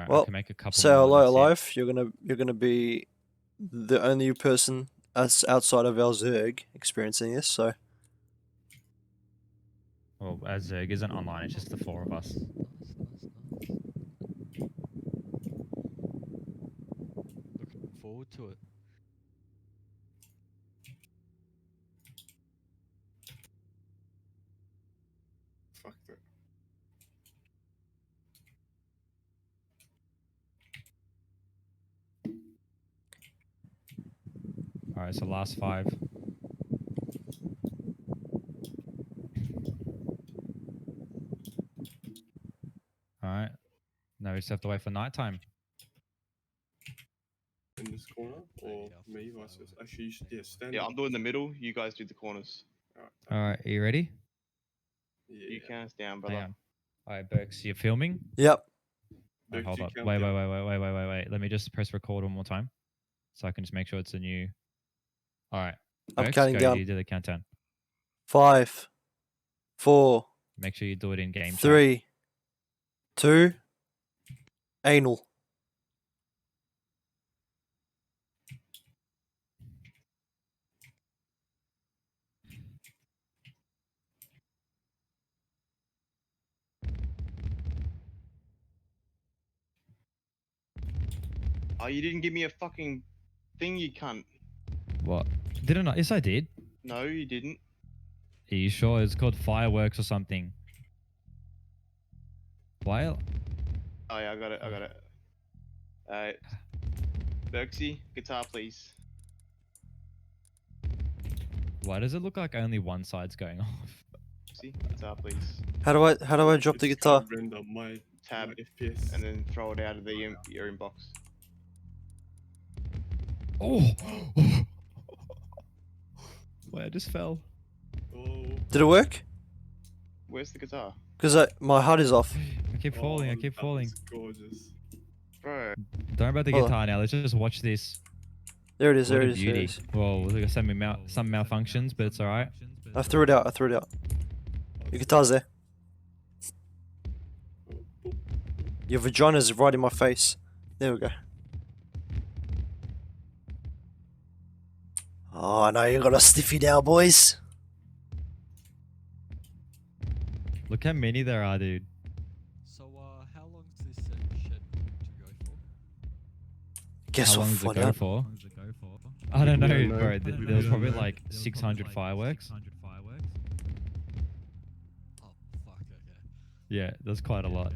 I Well, can make a couple say more. hello, That's it. alive. You're gonna be the only person as outside of our Zerg experiencing this. So Well, as Zerg isn't online, it's just the 4 of us. Looking forward to it. Fuck that. All right, so last 5. All right. Now we just have to wait for nighttime. In this corner or Maybe me I'll vice fly versa. with Actually, you should, yeah, stand. Yeah, up. I'm doing the middle. You guys do the corners. Alright. All right, are you ready? Yeah. You count us down, Hang brother. on. All right, Berks, you're filming? yep. Wait, Berks, hold you up. count Wait. down. Let me just press record one more time, so I can just make sure it's a new. All right. I'm Berks, counting go. down. You do the countdown. 5, 4, Make sure you do it in game chat. 3, 2, anal. Oh, you didn't give me a fucking thing, you cunt. What? Didn't I? Yes, I did. No, you didn't. Are you sure? It's called fireworks or something. Why? Oh yeah, I got it. Alright. Berksy, guitar please. Why does it look like only one side's going off? See, guitar please. How do I drop the It's trying guitar? to render my Tab, FPS. and then throw it out of the your inbox. Oh! Wait, I just fell. Oh. Did it work? Where's the guitar? Because my HUD is off. I keep falling. I keep that falling. was gorgeous. Bro, Don't worry about the Hold on. guitar now. Let's just watch this. There it is. What There a it is. There it beauty. is. Whoa, look at some malfunctions, but it's alright. I threw it out. I threw it out. Your guitar's there. Your vagina's right in my face. There we go. Oh, I know you got a stiffy now, boys. Look how many there are, dude. So, how long is this scheduled to go for? Guess How we'll long does it find go out. for? I don't know, We don't know. bro. We There was don't probably know. like 600 fireworks. Oh, fuck, okay. Yeah, that's quite a lot.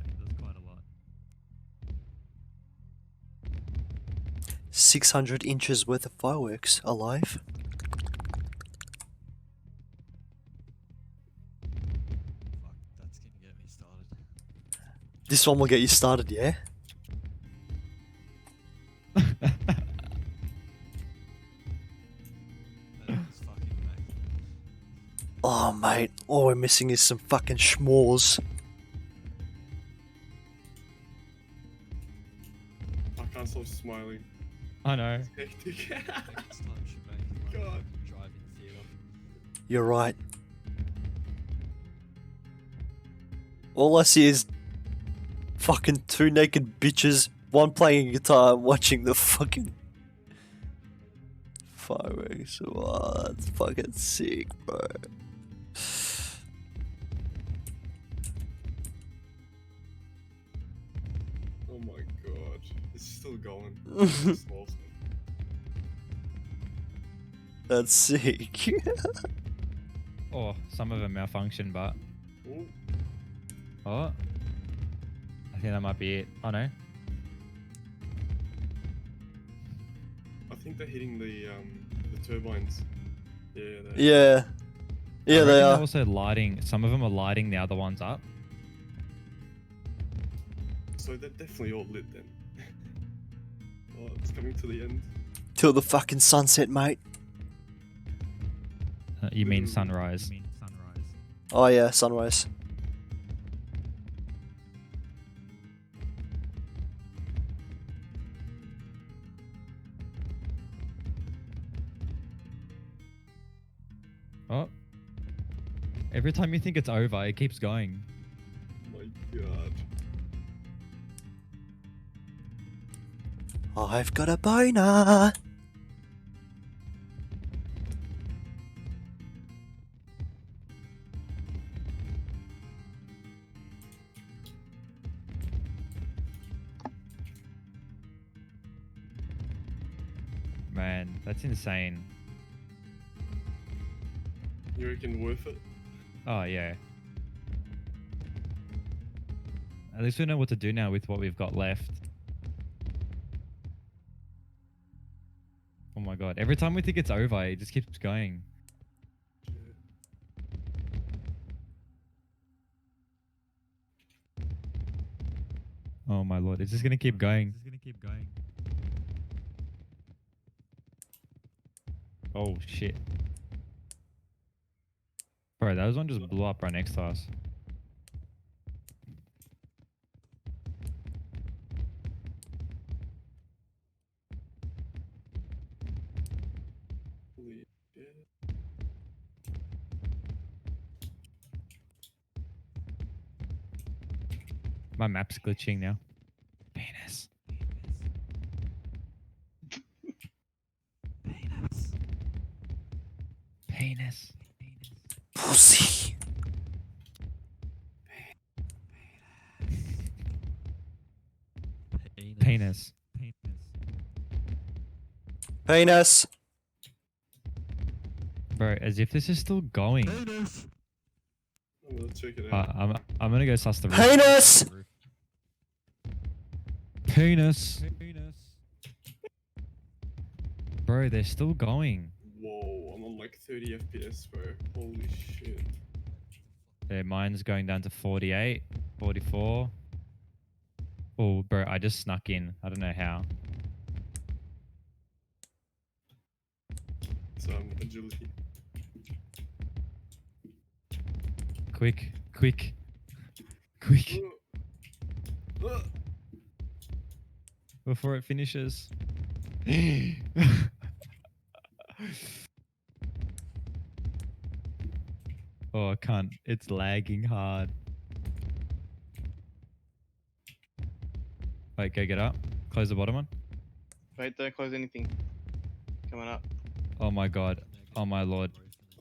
600 inches worth of fireworks alive. Fuck, that's gonna get me started. This one will get you started, yeah? That is fucking amazing. Oh, mate. All we're missing is some fucking schmores. I can't stop smiling. I know. It's hectic. Next time should make God. drive-in theater. You're right. All I see is fucking two naked bitches, one playing guitar and watching the fucking fireworks. Wow, that's fucking sick, bro. Oh my god. It's still going. It's awesome. That's sick. Oh, some of them malfunction, but Ooh. oh, I think that might be it. Oh no. I think they're hitting the turbines. Yeah. Yeah. Yeah, I they reckon they're are. also lighting. Some of them are lighting the other ones up. So they're definitely all lit then. Oh, it's coming to the end. Till the fucking sunset, mate. You mean sunrise? Oh yeah, sunrise. Oh. Every time you think it's over, it keeps going. Oh my god. I've got a boner. Man, that's insane. You reckon worth it? Oh yeah. At least we know what to do now with what we've got left. Oh my god. Every time we think it's over, it just keeps going. Oh my lord. It's just gonna keep going. Oh shit. Bro, that one just blew up right next to us. Holy shit. My map's glitching now. Penis. Penis. Pussy. Penis. Penis. Bro, as if this is still going. I'm gonna check it out. I'm gonna go suss the roof. Penis. Penis. Bro, they're still going. Whoa, I'm on like 30 FPS, bro. Holy shit. Their mine's going down to 48, 44. Oh, bro, I just snuck in. I don't know how. Some agility. Quick, quick, quick. Before it finishes. Oh, I can't. It's lagging hard. Wait, go get up. Close the bottom one. Wait, don't close anything. Coming up. Oh my god. Oh my lord.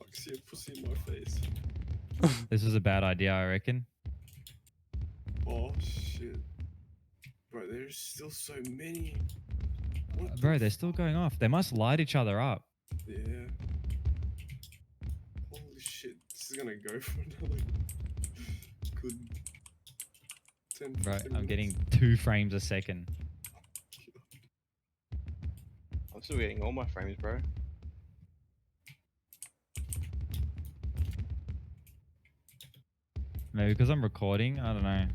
I can see a pussy in my face. This is a bad idea, I reckon. Oh shit. Bro, there's still so many. What Bro, the they're still going off. They must light each other up. Yeah. Holy shit. This is gonna go for another good 10 Bro, 15 I'm getting minutes. 2 frames a second. I'm still getting all my frames, bro. Maybe because I'm recording. I don't know.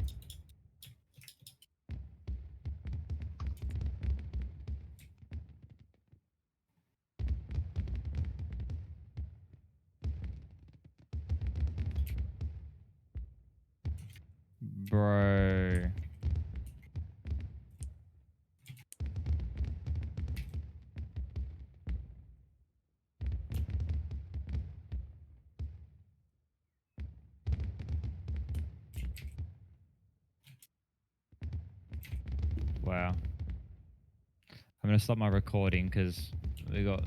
Bro. Wow. I'm gonna stop my recording because I got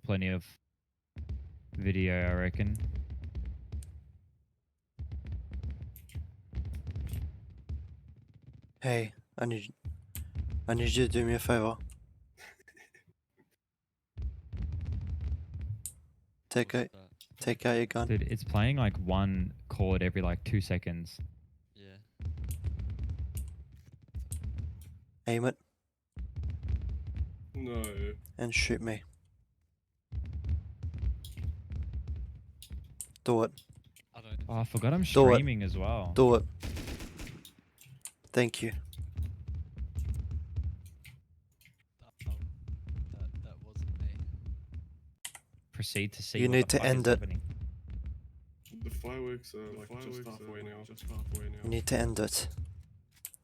plenty of video, I reckon. Hey, I need you to do me a favor. Take out your gun. Dude, it's playing like one chord every like 2 seconds. Yeah. Aim it No. and shoot me. Do it. I don't. Oh, I forgot I'm Do it. streaming as well. Do it. Thank you. That wasn't me. Proceed to see You what need the to fuck is end it. happening. The fireworks are like just halfway now. Just halfway now. You need to end it.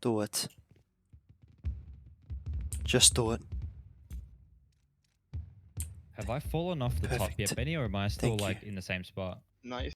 Do it. Just do it. Have I fallen off the top yet, Perfect. Benny, or am I still Thank you. like in the same spot? Nice.